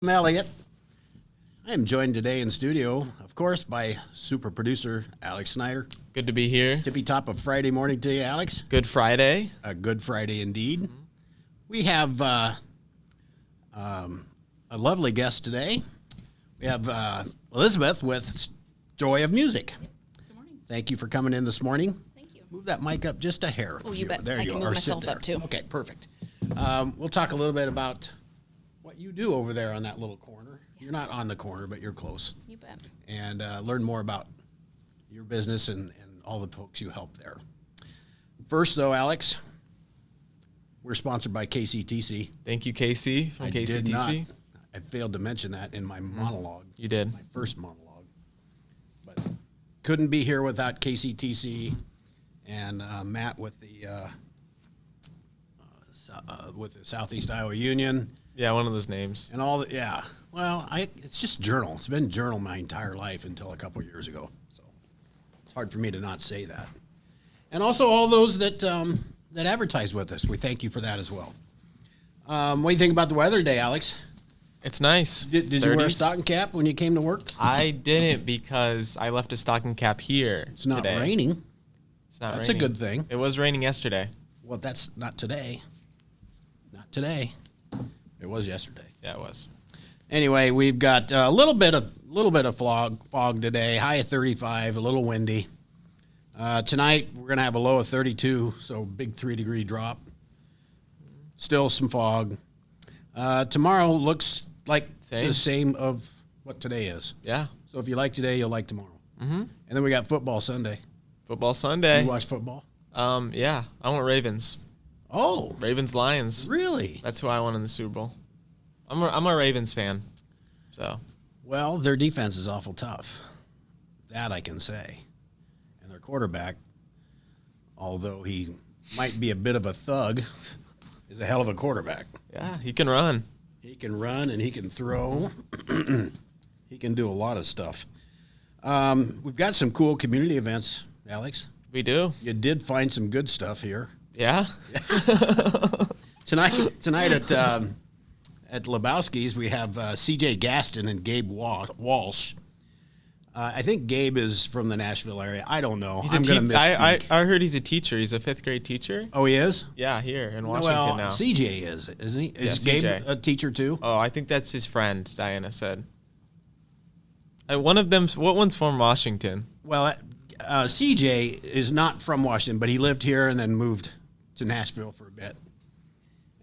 Tim Elliott. I am joined today in studio, of course, by super producer Alex Snyder. Good to be here. Tippy top of Friday morning to you, Alex. Good Friday. A good Friday indeed. We have a lovely guest today. We have Elisabeth with Joy of Music. Good morning. Thank you for coming in this morning. Thank you. Move that mic up just a hair. Oh, you bet. There I you can are. move Or sit myself there. up, too. Okay, perfect. We'll talk a little bit about what you do over there on that little corner. You're not on the corner, but you're close. You bet. And learn more about your business and all the folks you help there. First, though, Alex, we're sponsored by KCTC. Thank you, Casey from KCTC. I failed to mention that in my monologue. You did. My first monologue. But couldn't be here without KCTC and Matt with the Southeast Iowa Union. Yeah, one of those names. And all the, yeah. Well, it's just journal. It's been journal my entire life until a couple years ago. So it's hard for me to not say that. And also all those that advertise with us. We thank you for that as well. What do you think about the weather today, Alex? It's nice. Did you wear a 30s. stocking cap when you came to work? I didn't because I left a stocking cap here. It's not today. raining. It's not That's raining. a good thing. It was raining yesterday. Well, that's not today. Not today. It was yesterday. Yeah, it was. Anyway, we've got a little bit of fog today. High of 35, a little windy. Tonight we're gonna have a low of 32, so big 3-degree drop. Still some fog. Tomorrow looks like the same of what today is. Yeah. So if you like today, you'll like tomorrow. Mm-hmm. And then we got football Sunday. Football Sunday. You watch football? Yeah. I want Ravens. Oh, Ravens Lions. really? That's who I want in the Super Bowl. I'm a Ravens fan. So Well, their defense is awful tough. That I can say. And their quarterback, although he might be a bit of a thug, is a hell of a quarterback. yeah, he can run. He can run and he can throw. He can do a lot of stuff. We've got some cool community events, Alex. We do. You did find some good stuff here. Yeah. Tonight at Lebowski's, we have C.J. Gaston and Gabe Walsh. I think Gabe is from the Nashville area. I don't know. He's I'm going to I misspeak. heard he's a teacher. He's a 5th grade teacher. Oh, he is? Yeah, here in Washington Well, now. C.J. is, isn't he? Is Yeah, Gabe CJ. a teacher too? Oh, I think that's his friend, Diana said. One of them, what one's from Washington? Well, C.J. is not from Washington, but he lived here and then moved to Nashville for a bit.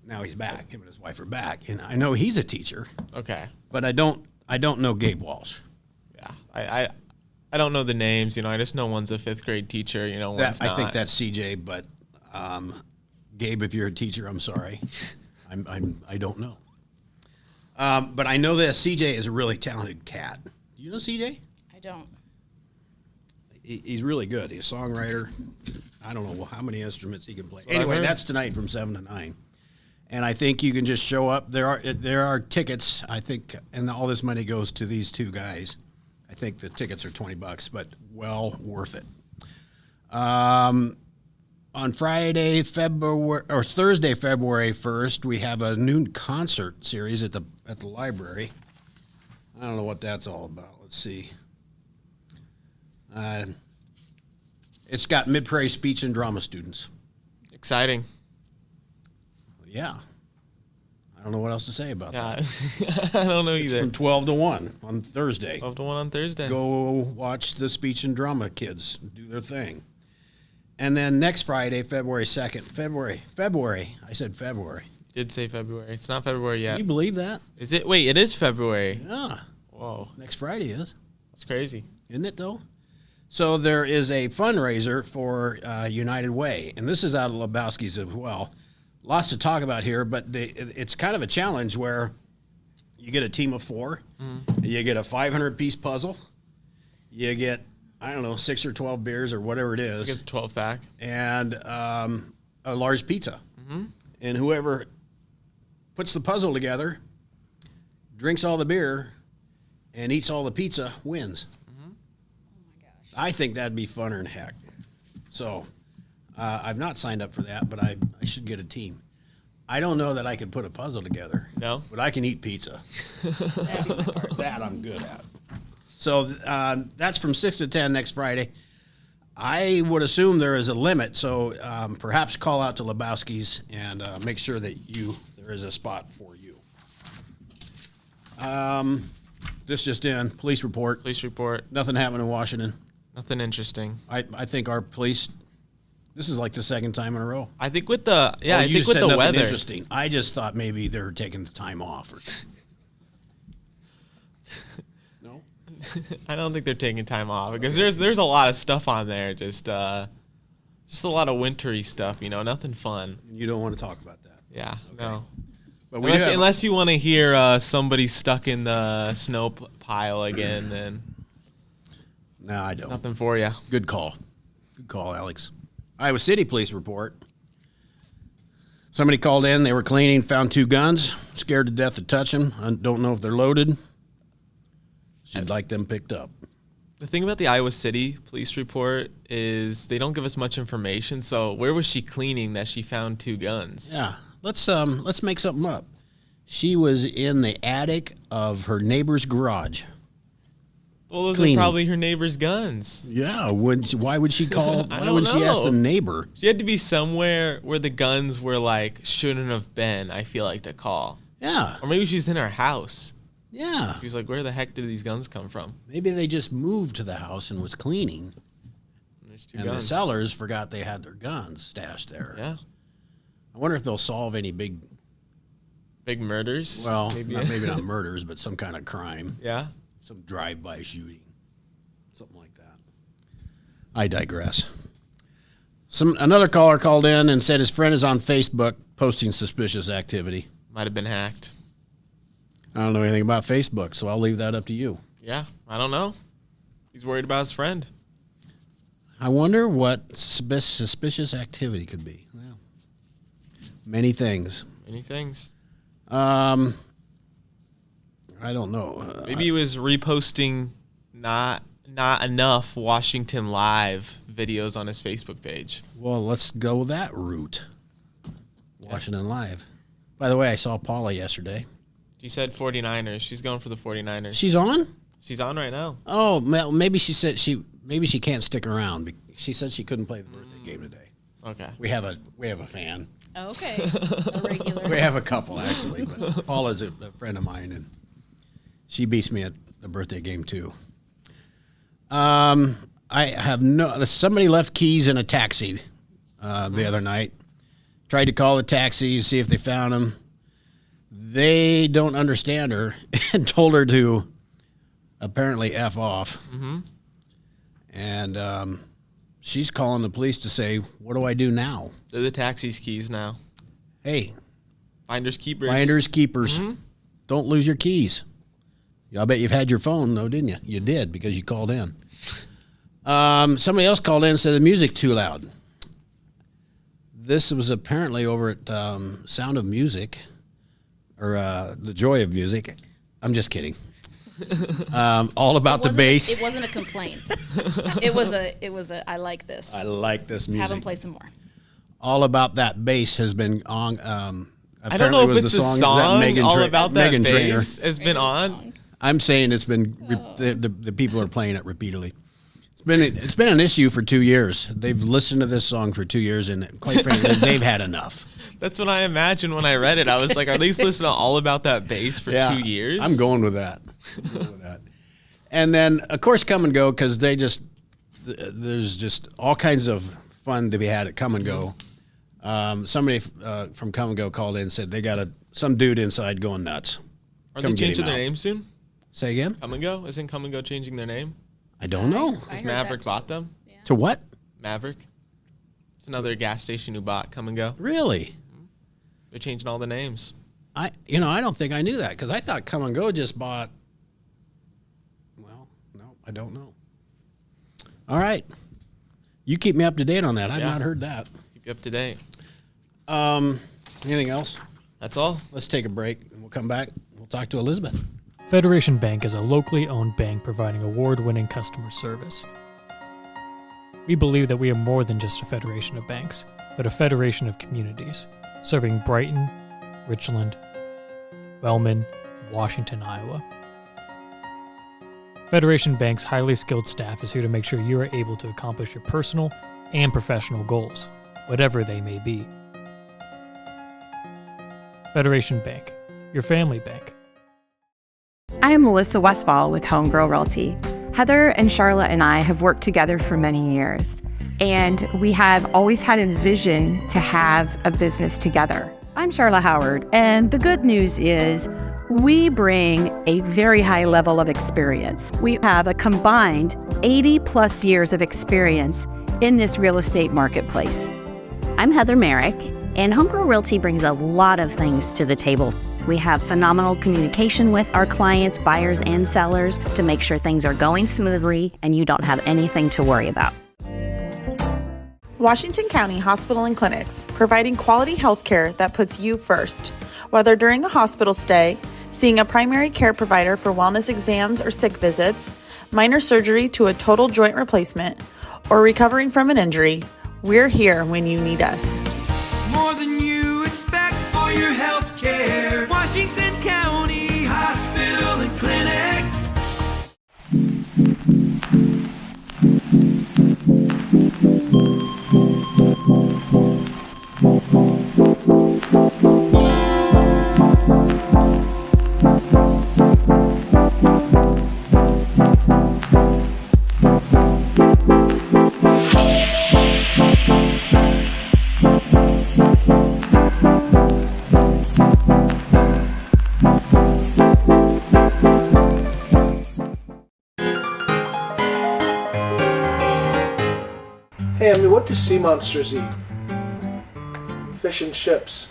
Now he's back. Him and his wife are back, and I know he's a teacher, Okay. but I don't know Gabe Walsh. Yeah. I don't know the names, I just know one's a 5th grade teacher, one's not. I think that's C.J., but Gabe, if you're a teacher, I'm sorry, I don't know. But I know that C.J. is a really talented cat. Do you know C.J.? I don't. He's really good. He's a songwriter. I don't know how many instruments he can play. what I Anyway, heard. that's tonight from 7 to 9. And I think you can just show up. There are tickets, I think, and all this money goes to these two guys. I think the tickets are $20, but well worth it. On Thursday, February 1st, we have a noon concert series at the library. I don't know what that's all about. Let's see. It's got Mid-Prairie speech and drama students. Exciting. Yeah. I don't know what else to say about that. Yeah. I don't know It's either. from 12 to 1 on Thursday. 12 to 1 on Thursday. Go watch the speech and drama kids do their thing. And then next Friday, February 2nd. February. I said February. Did say February. It's not February yet. Can you believe that? Is it? Wait, it is February. Yeah. Whoa. Next Friday is. That's crazy. Isn't it, though? So there is a fundraiser for United Way, and this is out of Lebowski's as well. Lots to talk about here, but it's kind of a challenge where you get a team of 4, you get a 500-piece puzzle, you get, 6 or 12 beers or whatever it I think is, it's a 12-pack. and a large pizza. And whoever puts the puzzle together, drinks all the beer, and eats all the pizza wins. Oh my gosh. I think that'd be funner than heck. So I've not signed up for that, but I should get a team. I don't know that I could put a puzzle together. No? But I can eat pizza. That'd be my part. That I'm good at. So that's from 6 to 10 next Friday. I would assume there is a limit, so perhaps call out to Lebowski's and make sure that there is a spot for you. This just in, police report. Police report. Nothing happened in Washington. Nothing interesting. I think our police, this is like the second time in a row. I think with the You I think just with said the nothing weather. interesting. I just thought maybe they're taking the time off. No? I don't think they're taking time off because there's a lot of stuff on there. Just a lot of wintry stuff. Nothing fun. You don't want to talk about that. Yeah. No. But we Unless you want to hear somebody stuck in the snow pile again, then No, I don't. nothing for you. Good call. Good call, Alex. Iowa City police report. Somebody called in. They were cleaning, found 2 guns, scared to death to touch them. I don't know if they're loaded. She'd like them picked up. The thing about the Iowa City police report is they don't give us much information. So where was she cleaning that she found 2 guns? Yeah, let's make something up. She was in the attic of her neighbor's garage. Well, those Cleaning. are probably her neighbor's guns. Yeah, why would she call? I Why don't would she ask know. the neighbor? She had to be somewhere where the guns were shouldn't have been. I feel like to call, Yeah, or maybe she's in her house. yeah. She was like, "Where the heck did these guns come from?" Maybe they just moved to the house and was cleaning, There's 2 and guns. the sellers forgot they had their guns stashed there. Yeah, I wonder if they'll solve any big, big murders. well, maybe. maybe not murders, but some kind of crime, Yeah. some drive-by shooting, something like that. I digress. Another caller called in and said his friend is on Facebook posting suspicious activity. Might have been hacked. I don't know anything about Facebook, so I'll leave that up to you. Yeah, I don't know. He's worried about his friend. I wonder what suspicious activity could be. Well, many things. Many things. I don't know. Maybe he was reposting not enough Washington Live videos on his Facebook page. Well, let's go that route. Washington Live. By the way, I saw Paula yesterday. She said 49ers. She's going for the 49ers. She's on? She's on right now. Oh, maybe she said maybe she can't stick around. She said she couldn't play the birthday game today. Okay. We have a fan. Okay. A regular. We have a couple actually, but Paula's a friend of mine, and she beats me at the birthday game too. I have somebody left keys in a taxi the other night. Tried to call the taxi, see if they found them. They don't understand her and told her to apparently F off. Mm-hmm. And she's calling the police to say, what do I do now? They're the taxi's keys now. Hey, Finders keepers. finders, keepers, don't lose your keys. I bet you've had your phone, though, didn't you? You did, because you called in. Somebody else called in and said the music too loud. This was apparently over at Sound of Music, or The Joy of Music. I'm just kidding. All about the bass. It wasn't a complaint. It was a. I like this. I like this music. Have them play some more. All About That Bass has been on. I don't know if was it's the a song. Is song. that Megan All About That Megan Trainor. Bass has been on. I'm saying it's been the people are playing it repeatedly. It's been an issue for 2 years. They've listened to this song for 2 years, and quite frankly, they've had enough. That's what I imagined when I read it. I was like, are they listening to All About That Bass for 2 years? I'm going with that. And then, of course, Come and Go, because there's just all kinds of fun to be had at Come and Go. Somebody from Come and Go called in and said they got some dude inside going nuts. Are Come they get changing him their out. name soon? Say again? Come and Go? Isn't Come and Go changing their name? I don't know. I Because heard Maverick that bought them? To what? Maverick. It's another gas station who bought Come and Go. Really? They're changing all the names. I don't think I knew that, because I thought Come and Go just bought. Well, no, I don't know. All right, you keep me up to date on that. I've Yeah. not heard that. Keep you up to date. Anything else? That's all. Let's take a break, and we'll come back. We'll talk to Elisabeth. Federation Bank is a locally owned bank providing award-winning customer service. We believe that we are more than just a federation of banks, but a federation of communities. serving Brighton, Richland, Wellman, and Washington, Iowa. Federation Bank's highly skilled staff is here to make sure you are able to accomplish your personal and professional goals, whatever they may be. Federation Bank, your family bank. I am Melissa Westfall with Homegirl Realty. Heather and Charlotte and I have worked together for many years, and we have always had a vision to have a business together. I'm Charlotte Howard, and the good news is we bring a very high level of experience. We have a combined 80 plus years of experience in this real estate marketplace. I'm Heather Merrick, and Homegirl Realty brings a lot of things to the table. We have phenomenal communication with our clients, buyers, and sellers to make sure things are going smoothly and you don't have anything to worry about. Washington County Hospital and Clinics, providing quality health care that puts you first. Whether during a hospital stay, seeing a primary care provider for wellness exams or sick visits, minor surgery to a total joint replacement, or recovering from an injury, we're here when you need us. More than you expect for your health care. Washington County Hospital and Clinics. Hey, Emily, what do sea monsters eat? Fish and chips.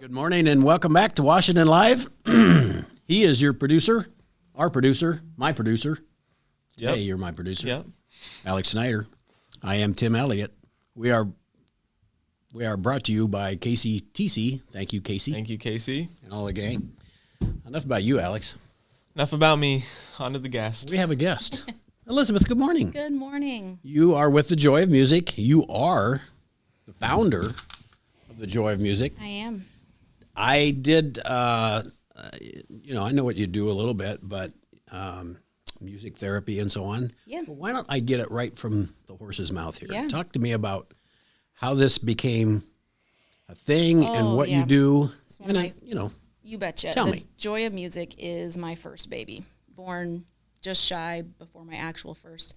Good morning and welcome back to Washington Live. He is your producer, our producer, my producer. Yep. Hey, you're my producer. Yep. Alex Snyder. I am Tim Elliott. We are brought to you by Casey TC. Thank you, Casey. Thank you, Casey. And all the gang. Enough about you, Alex. Enough about me. On to the guest. We have a guest. Elizabeth, good morning. Good morning. You are with the Joy of Music. You are the founder of the Joy of Music. I am. I did, I know what you do a little bit, but music therapy and so on. Yeah. Well, why don't I get it right from the horse's mouth here? Yeah. Talk to me about how this became a thing and what yeah. you do. It's one of my- you know, You betcha. Tell the me. Joy of Music is my first baby, born just shy before my actual first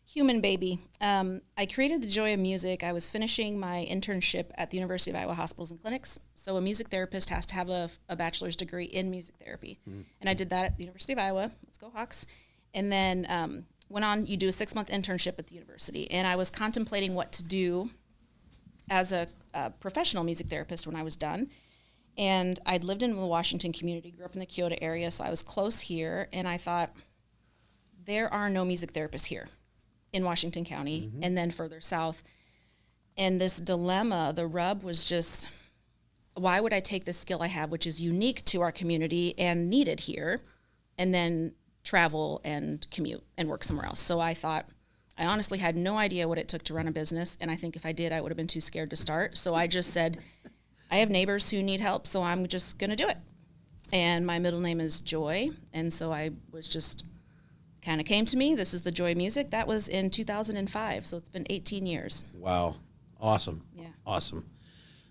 human baby. I created the Joy of Music. I was finishing my internship at the University of Iowa Hospitals and Clinics. So a music therapist has to have a bachelor's degree in music therapy. And I did that at the University of Iowa. Let's go Hawks. And then went on, you do a 6-month internship at the university. And I was contemplating what to do as a professional music therapist when I was done. And I'd lived in the Washington community, grew up in the Kyoto area, so I was close here. And I thought, there are no music therapists here in Washington County and then further south. And this dilemma, the rub was just, why would I take this skill I have, which is unique to our community and needed here, and then travel and commute and work somewhere else? So I thought, I honestly had no idea what it took to run a business. And I think if I did, I would have been too scared to start. So I just said, I have neighbors who need help, so I'm just going to do it. And my middle name is Joy, and so I was just, kind of came to me, this is the Joy Music. That was in 2005, so it's been 18 years. wow. Awesome. Yeah. Awesome.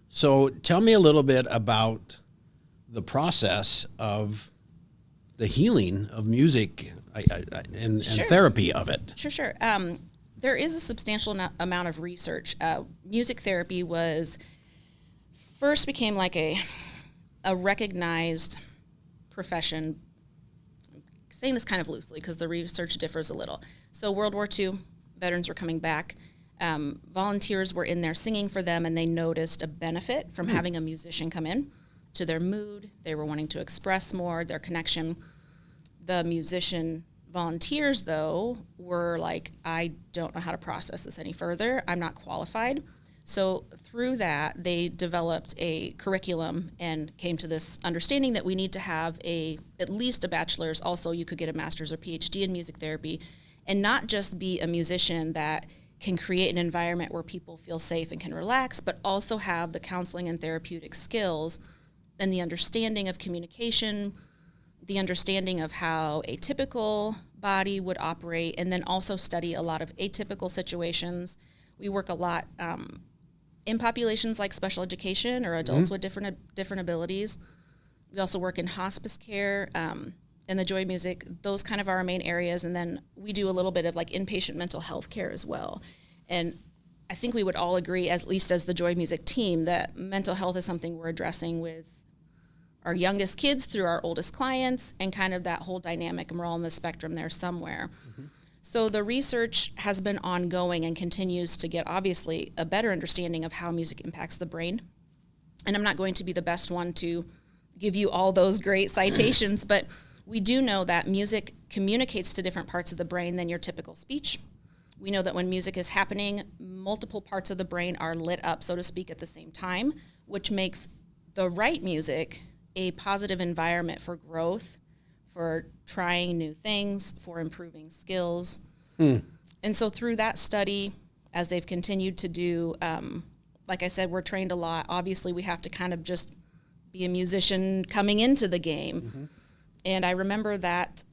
So tell me a little bit about the process of the healing of music and therapy of it. Sure. There is a substantial amount of research. Music therapy first became like a recognized profession. I'm saying this kind of loosely because the research differs a little. So World War II, veterans were coming back. Volunteers were in there singing for them, and they noticed a benefit from having a musician come in to their mood. They were wanting to express more, their connection. The musician volunteers, though, were like, I don't know how to process this any further. I'm not qualified. So through that, they developed a curriculum and came to this understanding that we need to have at least a bachelor's. Also, you could get a master's or PhD in music therapy, and not just be a musician that can create an environment where people feel safe and can relax, but also have the counseling and therapeutic skills and the understanding of communication, the understanding of how a typical body would operate, and then also study a lot of atypical situations. We work a lot in populations like special education or adults with different abilities. We also work in hospice care and the joy music. Those kind of are our main areas. And then we do a little bit of like inpatient mental health care as well. And I think we would all agree, at least as the joy music team, that mental health is something we're addressing with our youngest kids through our oldest clients, and kind of that whole dynamic, and we're all on the spectrum there somewhere. So the research has been ongoing and continues to get, obviously, a better understanding of how music impacts the brain. And I'm not going to be the best one to give you all those great citations, but we do know that music communicates to different parts of the brain than your typical speech. We know that when music is happening, multiple parts of the brain are lit up, so to speak, at the same time, which makes the right music a positive environment for growth, for trying new things, for improving skills. And so through that study, as they've continued to do, like I said, we're trained a lot. Obviously, we have to kind of just be a musician coming into the game. And I remember that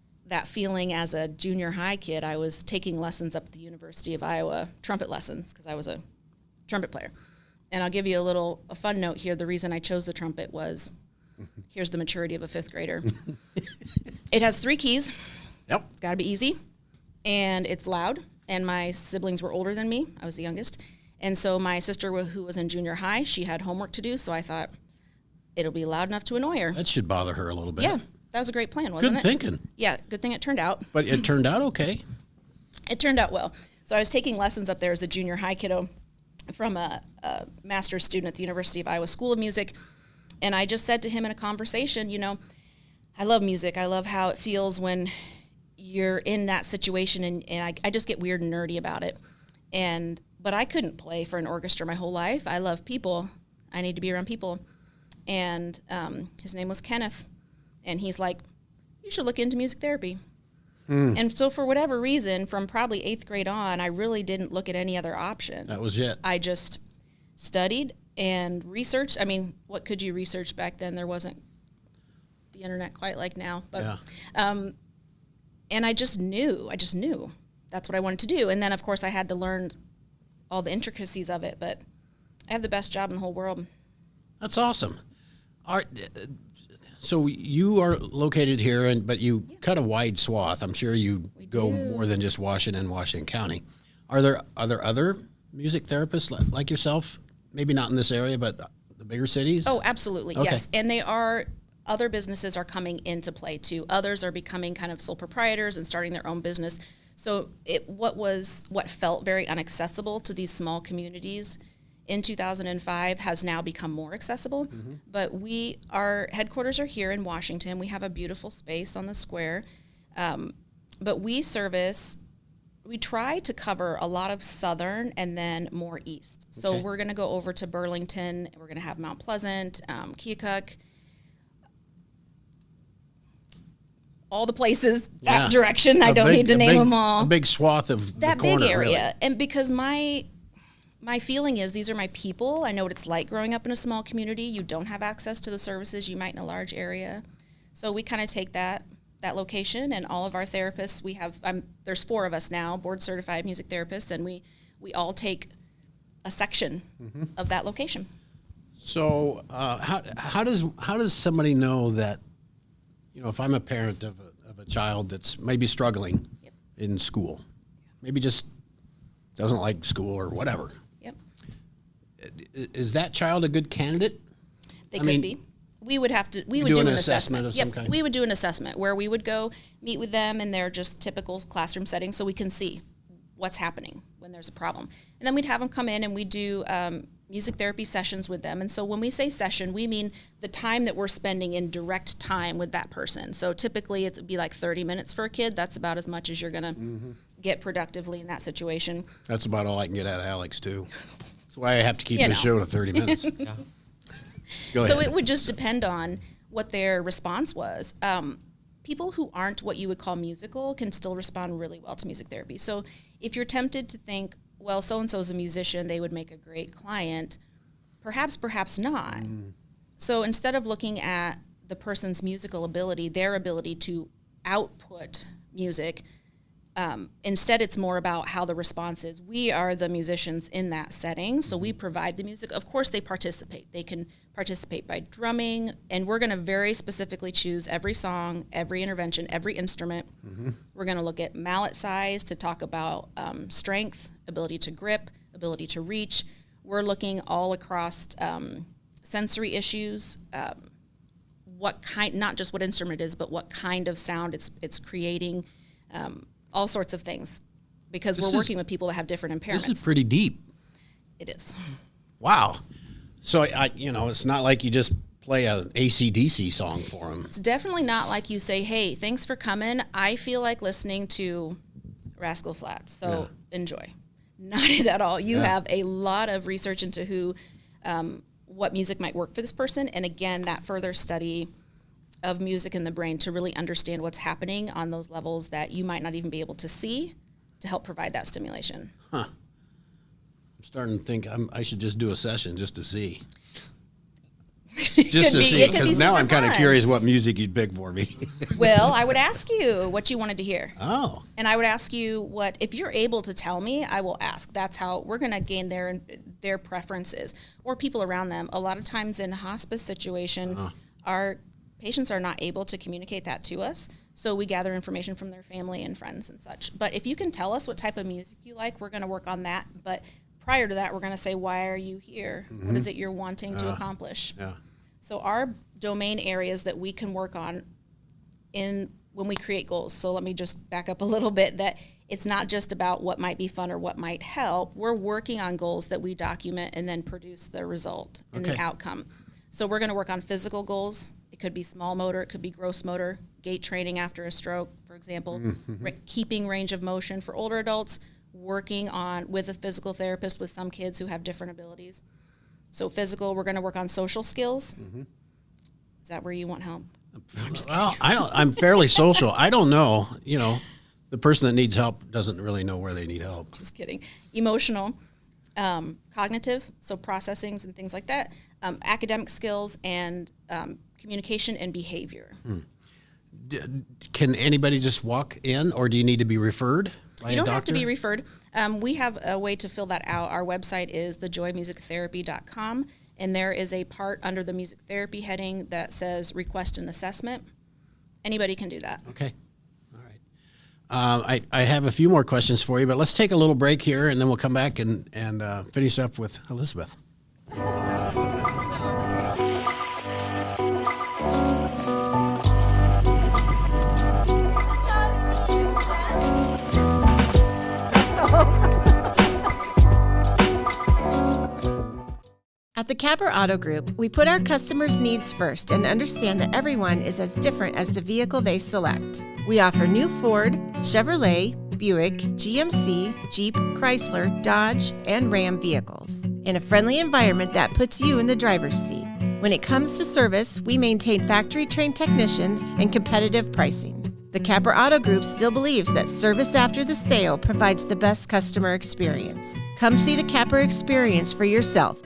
feeling as a junior high kid. I was taking lessons up at the University of Iowa, trumpet lessons, because I was a trumpet player. And I'll give you a fun note here. The reason I chose the trumpet was, here's the maturity of a fifth grader. It has 3 keys. Yep. It's got to be easy. And it's loud. And my siblings were older than me. I was the youngest. And so my sister, who was in junior high, she had homework to do. So I thought, it'll be loud enough to annoy her. That should bother her a little bit. Yeah. That was a great plan, wasn't it? Good thinking. Yeah. Good thing it turned out. But it turned out okay. It turned out well. So I was taking lessons up there as a junior high kiddo from a master's student at the University of Iowa School of Music. And I just said to him in a conversation, I love music. I love how it feels when you're in that situation, and I just get weird and nerdy about it. But I couldn't play for an orchestra my whole life. I love people. I need to be around people. And his name was Kenneth. And he's like, you should look into music therapy. And so for whatever reason, from probably 8th grade on, I really didn't look at any other option. That was it. I just studied and researched. I mean, what could you research back then? There wasn't the internet quite like now. But, and I just knew that's what I wanted to do. And then, of course, I had to learn all the intricacies of it. But I have the best job in the whole world. That's awesome. So you are located here, but you cut a wide swath. I'm sure you go more than just Washington County. Are there other music therapists like yourself? Maybe not in this area, but the bigger cities? Oh, absolutely, okay. Yes. And other businesses are coming into play too. Others are becoming kind of sole proprietors and starting their own business. So what felt very inaccessible to these small communities in 2005 has now become more accessible. But our headquarters are here in Washington. We have a beautiful space on the square. But we try to cover a lot of southern and then more east. So we're going to go over to Burlington. We're going to have Mount Pleasant, Keokuk, all the places that direction. I don't need to name them all. A big swath of that the corner, big area. Really. And because my feeling is these are my people. I know what it's like growing up in a small community. You don't have access to the services you might in a large area. So we kind of take that location, and all of our therapists, there's 4 of us now, board certified music therapists, and we all take a section of that location. So how does somebody know that, if I'm a parent of a child that's maybe struggling in school, maybe just doesn't like school or whatever. Is that child a good candidate? They could be. We would do an assessment of some kind? We would do an assessment where we would go meet with them in their just typical classroom setting so we can see what's happening when there's a problem. And then we'd have them come in and we do music therapy sessions with them. And so when we say session, we mean the time that we're spending in direct time with that person. So typically it would be like 30 minutes for a kid. That's about as much as you're going to get productively in that situation. That's about all I can get out of Alex, too. That's why I have to keep this show to 30 minutes. Go ahead. So it would just depend on what their response was. People who aren't what you would call musical can still respond really well to music therapy. So if you're tempted to think, well, so-and-so's a musician, they would make a great client. Perhaps, perhaps not. So instead of looking at the person's musical ability, their ability to output music, instead it's more about how the response is. We are the musicians in that setting, so we provide the music. Of course they participate. They can participate by drumming, and we're going to very specifically choose every song, every intervention, every instrument. We're going to look at mallet size to talk about strength, ability to grip, ability to reach. We're looking all across sensory issues, what kind, not just what instrument it is, but what kind of sound it's creating, all sorts of things, because we're working with people that have different impairments. This is pretty deep. It is. Wow. So, it's not like you just play an AC/DC song for them. It's definitely not like you say, hey, thanks for coming. I feel like listening to Rascal Flatts, so enjoy. Not it at all. You have a lot of research into what music might work for this person, and again, that further study of music in the brain to really understand what's happening on those levels that you might not even be able to see to help provide that stimulation. I'm starting to think I should just do a session just to see. Just to see, because now I'm kind of curious what music you'd pick for me. Well, I would ask you what you wanted to hear. Oh. And I would ask you if you're able to tell me, I will ask. That's how we're going to gain their preferences or people around them. A lot of times in a hospice situation, our patients are not able to communicate that to us, so we gather information from their family and friends and such. But if you can tell us what type of music you like, we're going to work on that. But prior to that, we're going to say, why are you here? What is it you're wanting to accomplish? Yeah. So our domain areas that we can work on when we create goals. So let me just back up a little bit, that it's not just about what might be fun or what might help. We're working on goals that we document and then produce the result and the outcome. So we're going to work on physical goals. It could be small motor, it could be gross motor, gait training after a stroke, for example, keeping range of motion for older adults, working on with a physical therapist with some kids who have different abilities. So physical, we're going to work on social skills. Is that where you want help? Well, I'm fairly social. I don't know. The person that needs help doesn't really know where they need help. Just kidding. Emotional, cognitive, so processings and things like that, academic skills, and communication and behavior. Can anybody just walk in, or do you need to be referred by a doctor? You don't have to be referred. We have a way to fill that out. Our website is thejoymusictherapy.com, and there is a part under the music therapy heading that says request an assessment. Anybody can do that. Okay. All right. I have a few more questions for you, but let's take a little break here, and then we'll come back and finish up with Elisabeth. At the Capper Auto Group, we put our customers' needs first and understand that everyone is as different as the vehicle they select. We offer new Ford, Chevrolet, Buick, GMC, Jeep, Chrysler, Dodge, and Ram vehicles in a friendly environment that puts you in the driver's seat. When it comes to service, we maintain factory-trained technicians and competitive pricing. The Capper Auto Group still believes that service after the sale provides the best customer experience. Come see the Capper experience for yourself.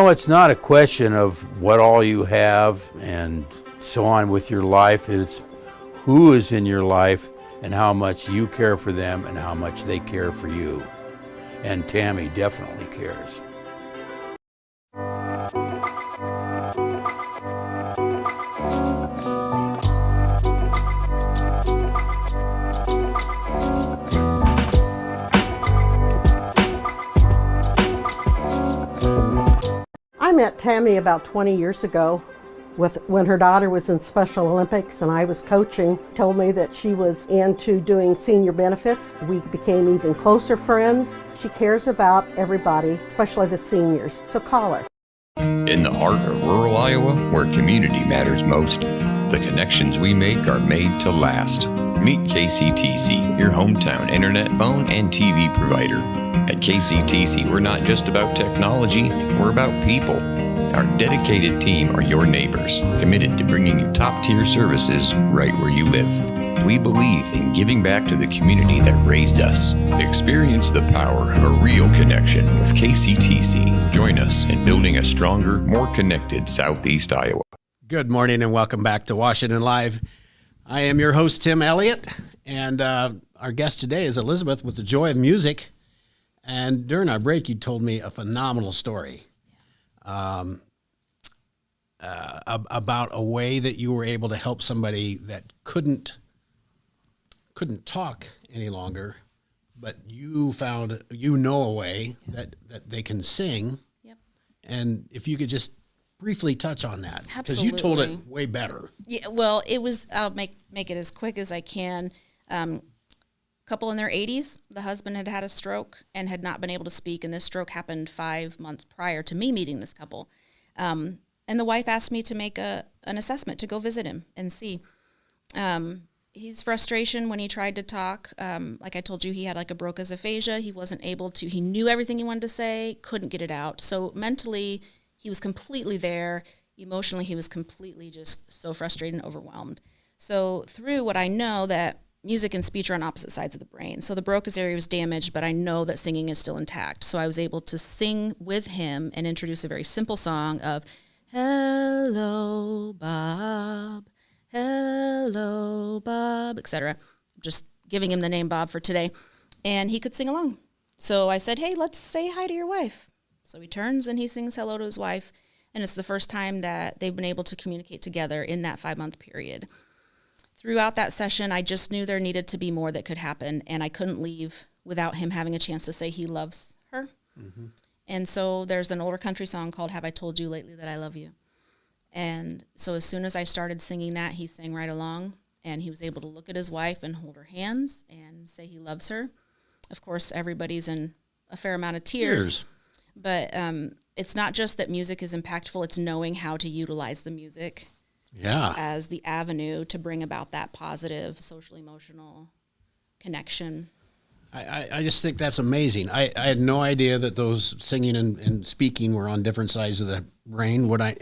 It's not a question of what all you have and so on with your life. It's who is in your life and how much you care for them and how much they care for you. And Tammy definitely cares. I met Tammy about 20 years ago. When her daughter was in Special Olympics and I was coaching, told me that she was into doing senior benefits. We became even closer friends. She cares about everybody, especially the seniors, so call her. In the heart of rural Iowa, where community matters most, the connections we make are made to last. Meet KCTC, your hometown internet, phone, and TV provider. At KCTC, we're not just about technology, we're about people. Our dedicated team are your neighbors, committed to bringing you top-tier services right where you live. We believe in giving back to the community that raised us. Experience the power of a real connection with KCTC. Join us in building a stronger, more connected Southeast Iowa. Good morning and welcome back to Washington Live. I am your host, Tim Elliott, and our guest today is Elisabeth with the Joy of Music. And during our break, you told me a phenomenal story about a way that you were able to help somebody that couldn't talk any longer, but you found a way that they can sing. Yep. And if you could just briefly touch on that, because Absolutely. you told it way better. Yeah, well, it was, I'll make it as quick as I can. Couple in their 80s, the husband had had a stroke and had not been able to speak, and this stroke happened 5 months prior to me meeting this couple. And the wife asked me to make an assessment to go visit him and see. His frustration when he tried to talk, like I told you, he had like a Broca's aphasia. He wasn't able to, he knew everything he wanted to say, couldn't get it out. So mentally, he was completely there. Emotionally, he was completely just so frustrated and overwhelmed. So through what I know that music and speech are on opposite sides of the brain. So the Broca's area was damaged, but I know that singing is still intact. So I was able to sing with him and introduce a very simple song of, "Hello, Bob, hello, Bob," etc. Just giving him the name Bob for today. And he could sing along. So I said, "Hey, let's say hi to your wife." So he turns and he sings hello to his wife. And it's the first time that they've been able to communicate together in that 5-month period. Throughout that session, I just knew there needed to be more that could happen, and I couldn't leave without him having a chance to say he loves her. Mm-hmm. And so there's an older country song called "Have I Told You Lately That I Love You?" And so as soon as I started singing that, he sang right along, and he was able to look at his wife and hold her hands and say he loves her. Of course, everybody's in a fair amount of tears. But it's not just that music is impactful, it's knowing how to utilize the music. Yeah. As the avenue to bring about that positive social emotional connection. I just think that's amazing. I had no idea that those singing and speaking were on different sides of the brain. Would I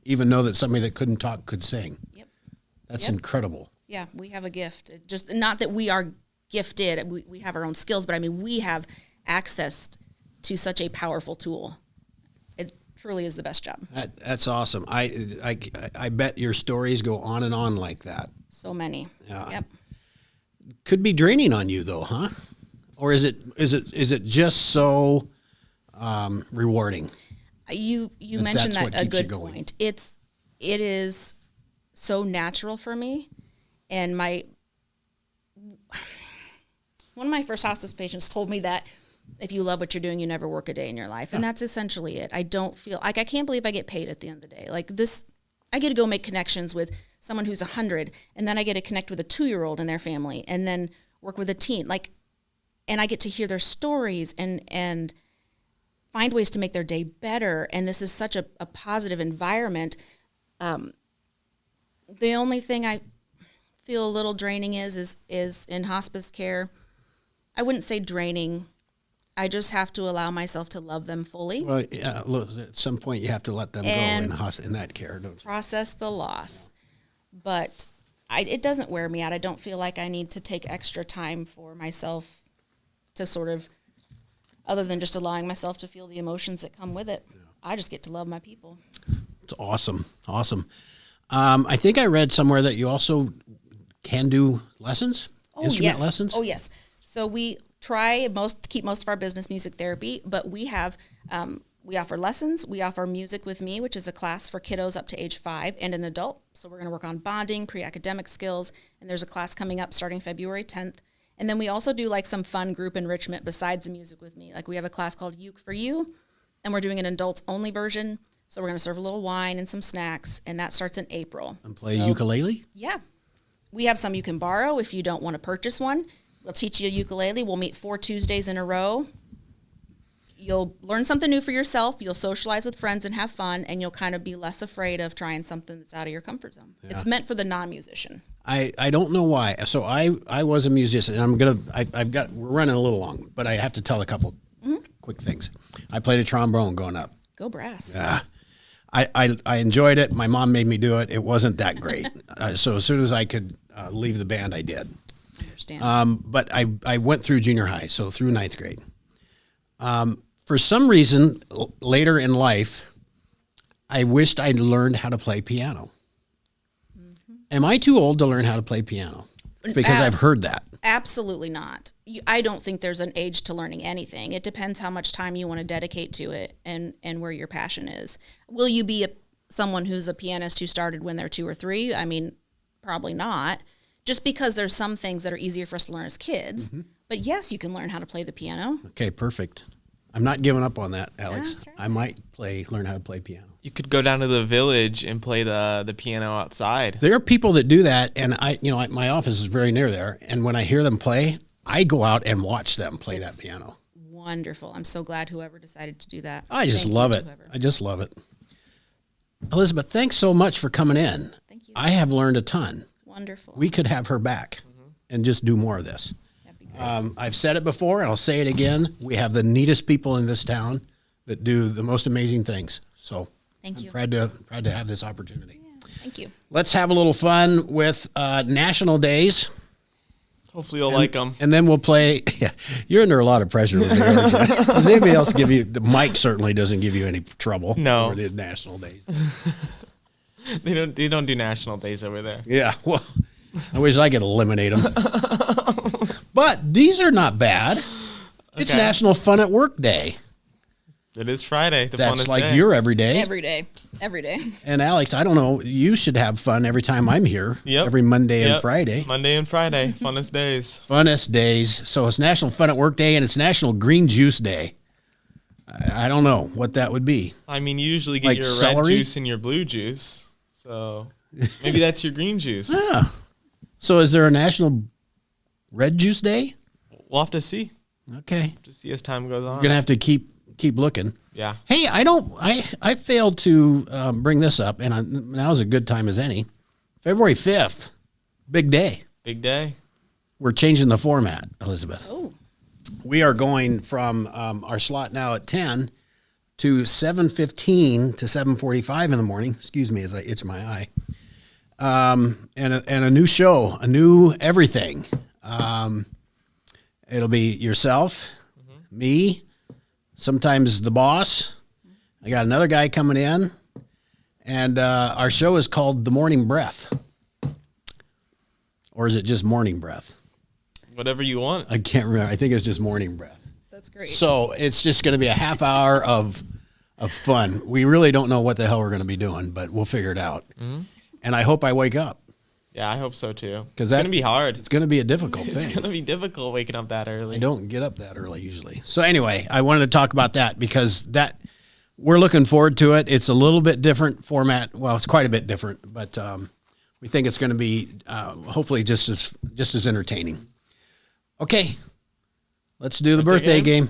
even know that somebody that couldn't talk could sing? Yep. That's incredible. Yeah, we have a gift. Just not that we are gifted. We have our own skills, but I mean we have access to such a powerful tool. Truly is the best job. That's awesome. I bet your stories go on and on like that. So many. Yeah. Yep. Could be draining on you though, huh? Or is it just so rewarding? You mentioned that a good point. It is so natural for me, and one of my first hospice patients told me that if you love what you're doing, you never work a day in your life. And that's essentially it. I don't feel like, I can't believe I get paid at the end of the day. Like this, I get to go make connections with someone who's 100, and then I get to connect with a 2-year-old and their family, and then work with a teen. And I get to hear their stories and find ways to make their day better. And this is such a positive environment. The only thing I feel a little draining is in hospice care. I wouldn't say draining. I just have to allow myself to love them fully. Well, yeah, look, at some point you have to let them go in that care, don't you? Process the loss. But it doesn't wear me out. I don't feel like I need to take extra time for myself to sort of, other than just allowing myself to feel the emotions that come with it. Yeah. I just get to love my people. It's awesome. Awesome. I think I read somewhere that you also can do lessons, instrument lessons. Oh, yes. So we try to keep most of our business music therapy, but we have, we offer lessons. We offer Music with Me, which is a class for kiddos up to age 5 and an adult. So we're going to work on bonding, pre-academic skills, and there's a class coming up starting February 10th. And then we also do like some fun group enrichment besides the Music with Me. Like we have a class called Uke for You, and we're doing an adults only version. So we're going to serve a little wine and some snacks, and that starts in April. And play ukulele? Yeah. We have some you can borrow if you don't want to purchase one. We'll teach you a ukulele. We'll meet 4 Tuesdays in a row. You'll learn something new for yourself. You'll socialize with friends and have fun, and you'll kind of be less afraid of trying something that's out of your comfort zone. Yeah. It's meant for the non-musician. I don't know why. So I was a musician, and we're running a little long, but I have to tell a couple quick things. I played a trombone growing up. Go Brass. Yeah. I enjoyed it. My mom made me do it. It wasn't that great. So as soon as I could leave the band, I did. I understand. But I went through junior high, so through 9th grade. For some reason, later in life, I wished I'd learned how to play piano. Mm-hmm. Am I too old to learn how to play piano? Because I've heard that. Absolutely not. I don't think there's an age to learning anything. It depends how much time you want to dedicate to it and where your passion is. Will you be someone who's a pianist who started when they're 2 or 3? I mean, probably not. Just because there's some things that are easier for us to learn as kids. Mm-hmm. But yes, you can learn how to play the piano. Okay, perfect. I'm not giving up on that, Alex. Yeah, that's right. I might learn how to play piano. You could go down to the village and play the piano outside. There are people that do that, and my office is very near there. And when I hear them play, I go out and watch them play that piano. Wonderful. I'm so glad whoever decided to do that. I just love it. I just love it. Elisabeth, thanks so much for coming in. Thank you. I have learned a ton. Wonderful. We could have her back and just do more of this. I've said it before, and I'll say it again. We have the neatest people in this town that do the most amazing things. So thank you. I'm proud to have this opportunity. Yeah, thank you. Let's have a little fun with National Days. Hopefully you'll like them. And then we'll play. Yeah, you're under a lot of pressure over there. Does anybody else give you? Mike certainly doesn't give you any trouble. No. Over the National Days. They don't do National Days over there. Yeah. Well, I wish I could eliminate them. But these are not bad. It's Okay. National Fun at Work Day. It is Friday. That's funnest like day. your every day. Every day. And Alex, I don't know. You should have fun every time I'm here. Yep. Every Monday and Yep. Friday. Monday and Friday. Funnest days. Funnest days. So it's National Fun at Work Day, and it's National Green Juice Day. I don't know what that would be. I mean, you usually get Like your celery? red juice and your blue juice. So maybe that's your green juice. Yeah. So is there a National Red Juice Day? We'll have to see. Okay. Just see as time goes on. You're gonna have to keep looking. Yeah. Hey, I failed to bring this up, and now's a good time as any. February 5th, big day. Big day. We're changing the format, Elisabeth. Oh. We are going from our slot now at 10 to 7:15 to 7:45 in the morning. Excuse me as I itch my eye. And a new show, a new everything. It'll be yourself, me, sometimes the boss. I got another guy coming in, and our show is called The Morning Breath. Or is it just Morning Breath? Whatever you want. I can't remember. I think it's just Morning Breath. That's great. So it's just going to be a half hour of fun. We really don't know what the hell we're going to be doing, but we'll figure it out. Mm-hmm. And I hope I wake up. Yeah, I hope so too. Because it's going to be hard. It's going to be a difficult thing. It's going to be difficult waking up that early. I don't get up that early usually. So anyway, I wanted to talk about that because we're looking forward to it. It's a little bit different format. Well, it's quite a bit different, but we think it's going to be hopefully just as entertaining. Okay, let's do the birthday game.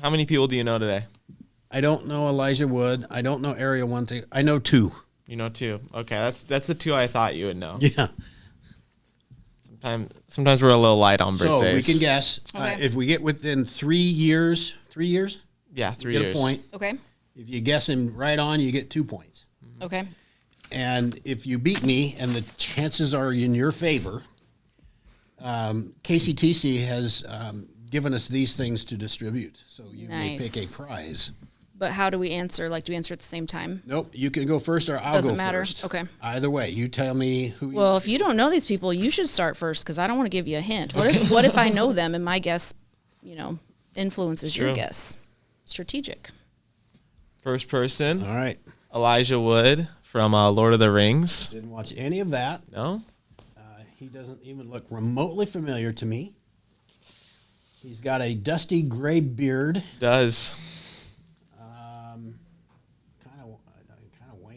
How many people do you know today? I don't know Elijah Wood. I don't know Area 1 thing. I know 2. You know 2. Okay, that's the 2 I thought you would know. Yeah. Sometimes we're a little light on birthdays. So we can guess. Okay. If we get within 3 years, 3 years? Yeah, 3 you years. get a point. Okay. If you guess him right on, you get 2 points. Okay. And if you beat me, and the chances are in your favor, KCTC has given us these things to distribute. So you may pick a prize. But how do we answer? Like, do we answer at the same time? Nope. You can go first or I'll Doesn't go matter. first. Okay. Either way, you tell me who you Well, if you don't know these people, you should start first because I don't want to give you a hint. What if I know them and my guess, influences your guess? Strategic. First person. All right. Elijah Wood from Lord of the Rings. Didn't watch any of that. No? He doesn't even look remotely familiar to me. He's got a dusty gray beard. Does.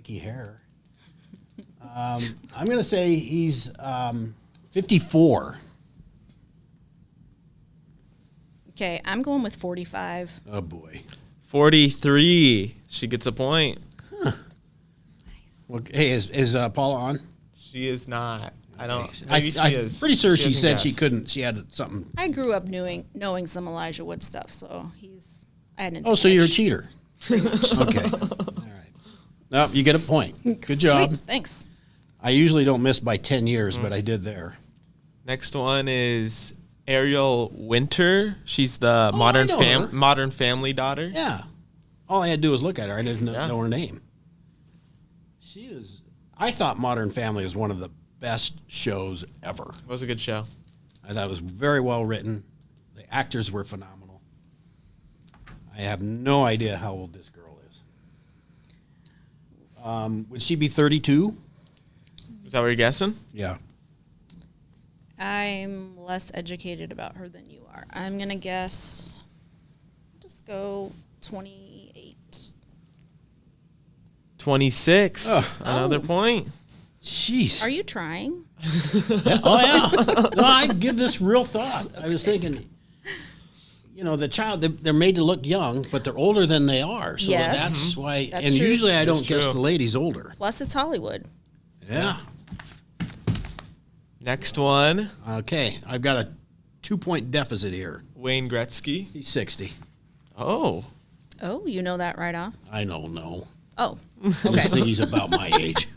spiky hair. I'm going to say he's 54. Okay, I'm going with 45. Oh, boy. 43. She gets a point. Well, hey, is Paula on? She is not. I don't. I'm Maybe she is. pretty sure she hasn't said she guessed. couldn't. She had something. I grew up knowing some Elijah Wood stuff, so I had an Oh, so you're a advantage. cheater. Okay. All right. No, you get a point. Good job. Sweet, thanks. I usually don't miss by 10 years, but I did there. Next one is Ariel Winter. She's the I know her. Modern Family daughter. Yeah. All I had to do was look at her. I didn't know her name. She is. I thought Modern Family was one of the best shows ever. It was a good show. I thought it was very well written. The actors were phenomenal. I have no idea how old this girl is. Would she be 32? Is that what you're guessing? Yeah. I'm less educated about her than you are. I'm going to guess, just go 28. 26. Another point. Jeez. Are you trying? Yeah, oh, yeah. No, I give this real thought. I was thinking, the child, they're made to look young, but they're older than they are. So Yes. that's why. That's and true. usually I don't That's guess true. the ladies older. Plus, it's Hollywood. Yeah. Next one, Okay. I've got a 2-point deficit here. Wayne Gretzky. He's 60. Oh. Oh, you know that right off? I don't know. Oh, I just think he's about my age.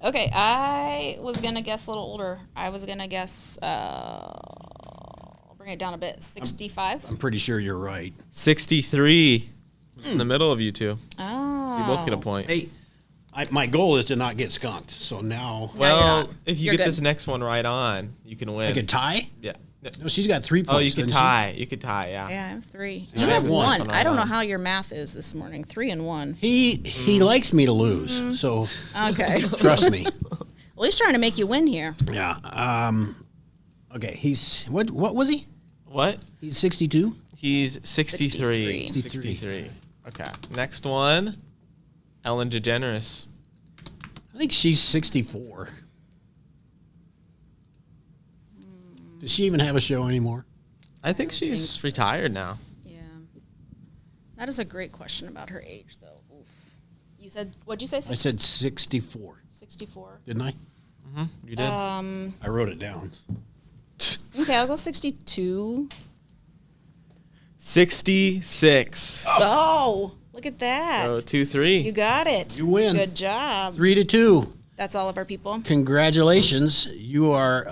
okay. I was going to guess a little older. I was going to guess, bring it down a bit, 65. I'm pretty sure you're right. 63. In the middle of you two. Oh. You both get a point. Hey, my goal is to not get skunked. So now Well, if you You're get good. this next one right on, you can win. I could tie. Yeah. No, she's got 3 points. Oh, you could doesn't she? tie. You could tie, yeah. Yeah, I have 3. I You have have one. 1. I don't know how your math is this morning. 3 and 1. He likes me to lose, so Okay. trust me. Well, he's trying to make you win here. Yeah. Okay. He's what was he? What? He's 62. He's 63. 63. 63. Okay. Next one, Ellen DeGeneres. I think she's 64. Does she even have a show anymore? I think she's retired now. Yeah. That is a great question about her age, though. Oof. You said, what'd you say? I said 64. 64. Didn't I? Mm-hmm. You did. I wrote it down. Okay, I'll go 62. 66. Oh, look at that. So 2-3. You got it. You win. Good job. 3-2. That's all of our people. Congratulations. You are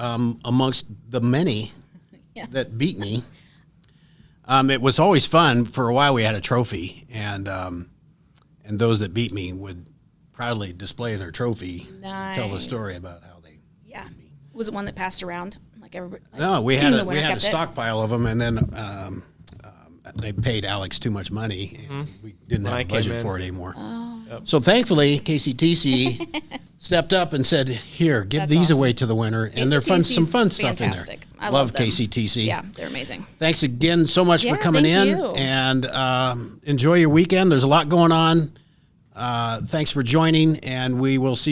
amongst the many Yes. that beat me. It was always fun. For a while we had a trophy, and those that beat me would proudly display their trophy, tell the Nice. story about how they. Yeah. Was it one that passed around? Like everybody? Like No, we had the a winner kept it? stockpile of them, and then they paid Alex too much money, and we didn't When have I a came budget in. for it anymore. Oh. So thankfully, KCTC stepped up and said, "Here, give That's these awesome. away to the winner." And they're some KCTC 's fun stuff fantastic. in there. I love them. KCTC. Yeah, they're amazing. Thanks again so much Yeah, for coming thank in, you. and enjoy your weekend. There's a lot going on. Thanks for joining, and we will see you